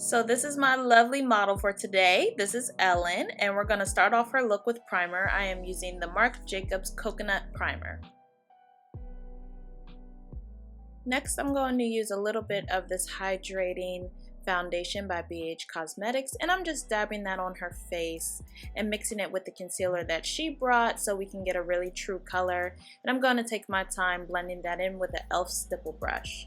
So this is my lovely model for today. This is Ellen, and we're going to start off her look with primer. I am using the Marc Jacobs Coconut Primer. Next, I'm going to use a little bit of this hydrating foundation by BH Cosmetics, and I'm just dabbing that on her face and mixing it with the concealer that she brought so we can get a really true color. And I'm going to take my time blending that in with an e.l.f. stipple brush.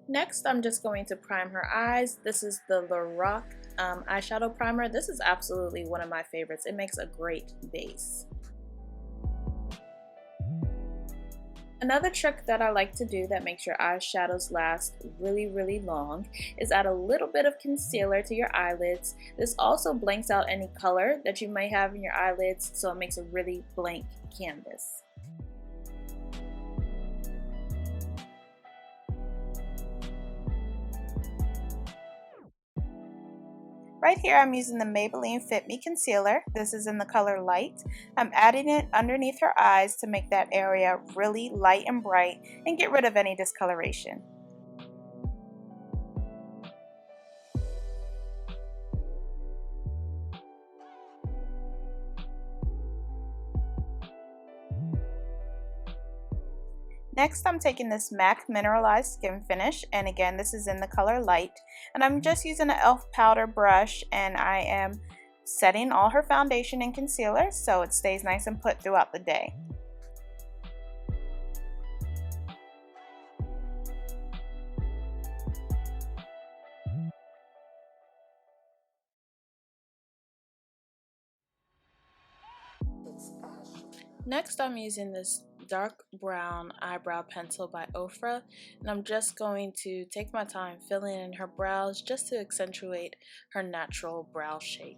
Next, I'm just going to prime her eyes. This is the Lorac eyeshadow primer. This is absolutely one of my favorites. It makes a great base. Another trick that I like to do that makes your eyeshadows last really long is add a little bit of concealer to your eyelids. This also blanks out any color that you may have in your eyelids, so it makes a really blank canvas. Right here I'm using the Maybelline Fit Me Concealer. This is in the color Light. I'm adding it underneath her eyes to make that area really light and bright and get rid of any discoloration. Next, I'm taking this MAC Mineralized Skin Finish, and again, this is in the color Light, and I'm just using an e.l.f. powder brush, and I am setting all her foundation and concealer so it stays nice and put throughout the day. Next, I'm using this dark brown eyebrow pencil by Ofra, and I'm just going to take my time filling in her brows just to accentuate her natural brow shape.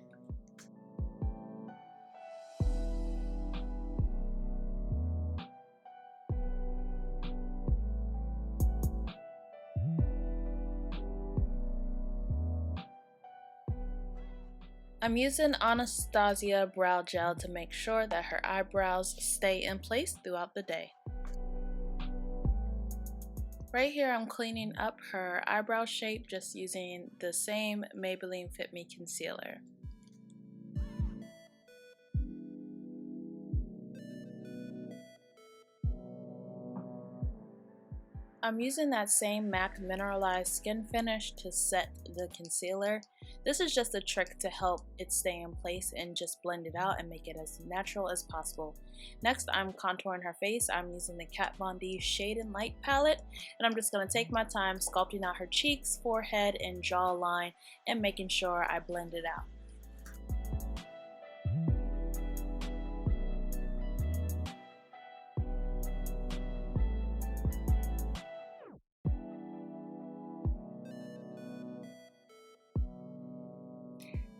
I'm using Anastasia brow gel to make sure that her eyebrows stay in place throughout the day. Right here I'm cleaning up her eyebrow shape just using the same Maybelline Fit Me concealer. I'm using that same MAC Mineralized Skin Finish to set the concealer. This is just a trick to help it stay in place and just blend it out and make it as natural as possible. Next, I'm contouring her face. I'm using the Kat Von D Shade and Light palette, and I'm just going to take my time sculpting out her cheeks, forehead, and jawline and making sure I blend it out.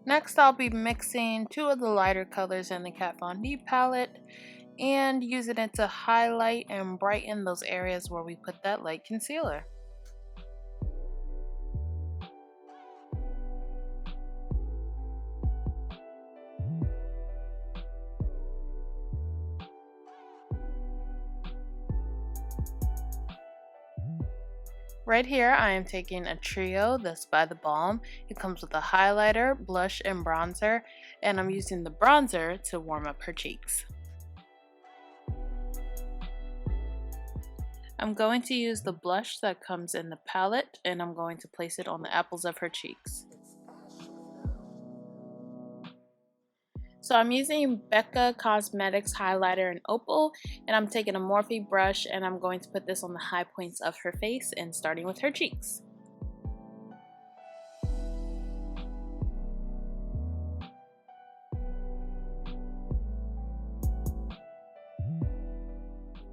Next, I'll be mixing two of the lighter colors in the Kat Von D palette and using it to highlight and brighten those areas where we put that light concealer. Right here I am taking a trio that's by The Balm. It comes with a highlighter, blush, and bronzer, and I'm using the bronzer to warm up her cheeks. I'm going to use the blush that comes in the palette, and I'm going to place it on the apples of her cheeks. So I'm using Becca Cosmetics highlighter in Opal, and I'm taking a Morphe brush and I'm going to put this on the high points of her face and starting with her cheeks.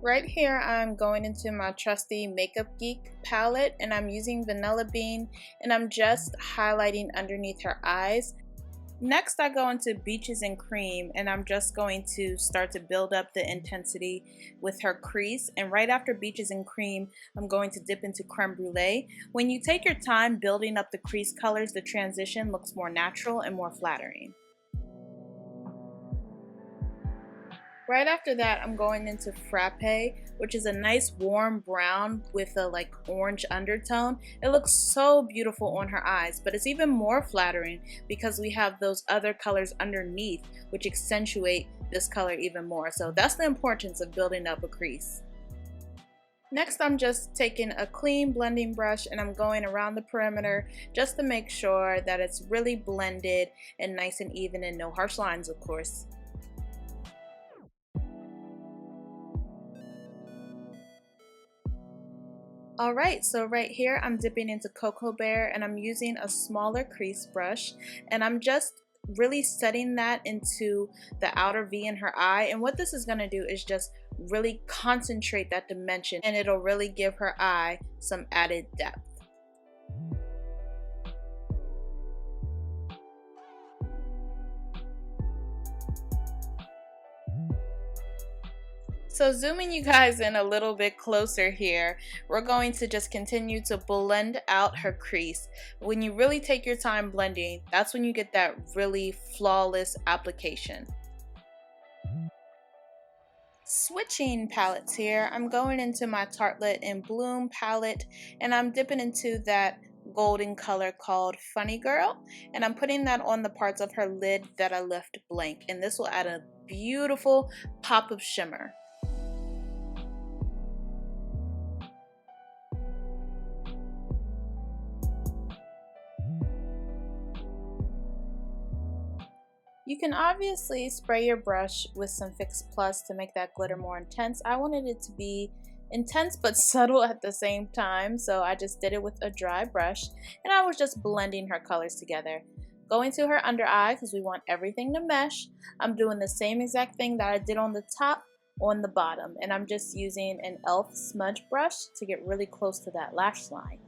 Right here I'm going into my trusty Makeup Geek palette, and I'm using Vanilla Bean, and I'm just highlighting underneath her eyes. Next, I go into Beaches and Cream, and I'm just going to start to build up the intensity with her crease. And right after Beaches and Cream, I'm going to dip into Creme Brulee. When you take your time building up the crease colors, the transition looks more natural and more flattering. Right after that, I'm going into Frappe, which is a nice warm brown with a like orange undertone. It looks so beautiful on her eyes, but it's even more flattering because we have those other colors underneath which accentuate this color even more. So that's the importance of building up a crease. Next, I'm just taking a clean blending brush and I'm going around the perimeter just to make sure that it's really blended and nice and even and no harsh lines, of course. Alright, so right here I'm dipping into Cocoa Bear and I'm using a smaller crease brush and I'm just really setting that into the outer V in her eye, and what this is going to do is just really concentrate that dimension and it'll really give her eye some added depth. So zooming you guys in a little bit closer here, we're going to just continue to blend out her crease. When you really take your time blending, that's when you get that really flawless application. Switching palettes here, I'm going into my Tartelette in Bloom palette and I'm dipping into that golden color called Funny Girl, and I'm putting that on the parts of her lid that I left blank, and this will add a beautiful pop of shimmer. You can obviously spray your brush with some Fix Plus to make that glitter more intense. I wanted it to be intense but subtle at the same time, so I just did it with a dry brush and I was just blending her colors together. Going to her under eye because we want everything to mesh, I'm doing the same exact thing that I did on the top on the bottom, and I'm just using an e.l.f. smudge brush to get really close to that lash line.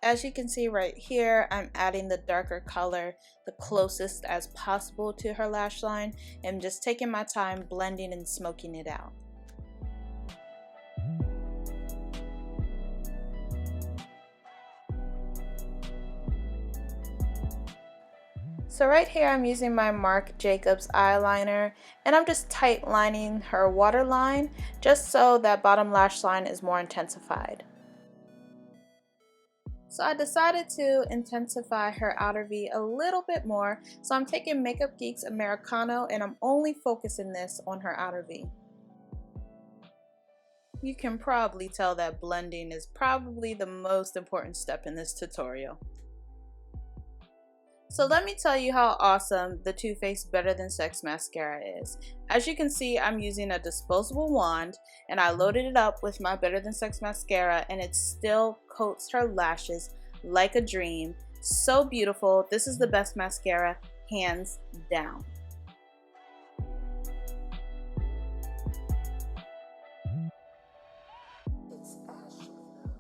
As you can see right here, I'm adding the darker color the closest as possible to her lash line and just taking my time blending and smoking it out. So right here I'm using my Marc Jacobs eyeliner and I'm just tight lining her waterline just so that bottom lash line is more intensified. So I decided to intensify her outer V a little bit more, so I'm taking Makeup Geek's Americano and I'm only focusing this on her outer V. You can probably tell that blending is probably the most important step in this tutorial. So let me tell you how awesome the Too Faced Better Than Sex mascara is. As you can see, I'm using a disposable wand and I loaded it up with my Better Than Sex mascara and it still coats her lashes like a dream. So beautiful. This is the best mascara, hands down.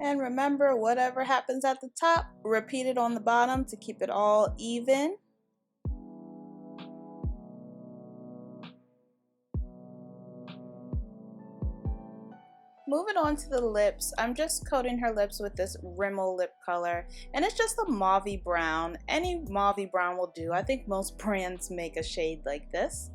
And remember, whatever happens at the top, repeat it on the bottom to keep it all even. Moving on to the lips, I'm just coating her lips with this Rimmel lip color, and it's just a mauvey brown. Any mauvey brown will do. I think most brands make a shade like this.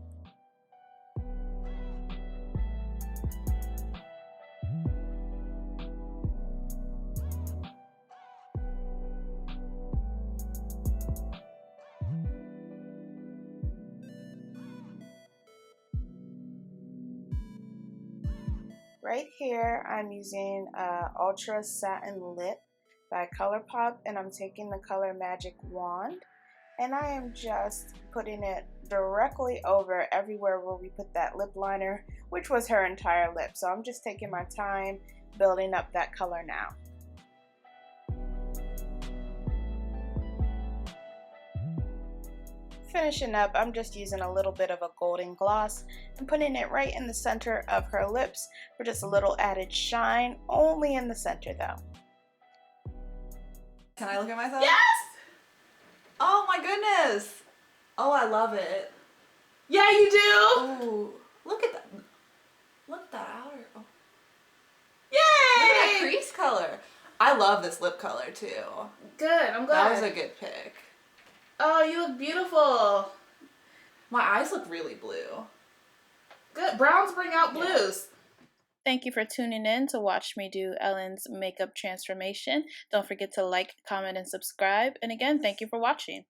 Right here, I'm using Ultra Satin Lip by ColourPop, and I'm taking the Color Magic wand, and I am just putting it directly over everywhere where we put that lip liner, which was her entire lip. So I'm just taking my time building up that color now. Finishing up, I'm just using a little bit of a golden gloss and putting it right in the center of her lips for just a little added shine, only in the center though. Can I look at myself? Yes! Oh my goodness! Oh, I love it. Yeah, you do! Oh, look at that. Look at that outer. Oh. Yay! Look at that crease color. I love this lip color too. Good, I'm glad. That was a good pick. Oh, you look beautiful. My eyes look really blue. Good. Browns bring out Yeah. blues. Thank you for tuning in to watch me do Ellen's makeup transformation. Don't forget to like, comment, and subscribe. And again, thank you for watching.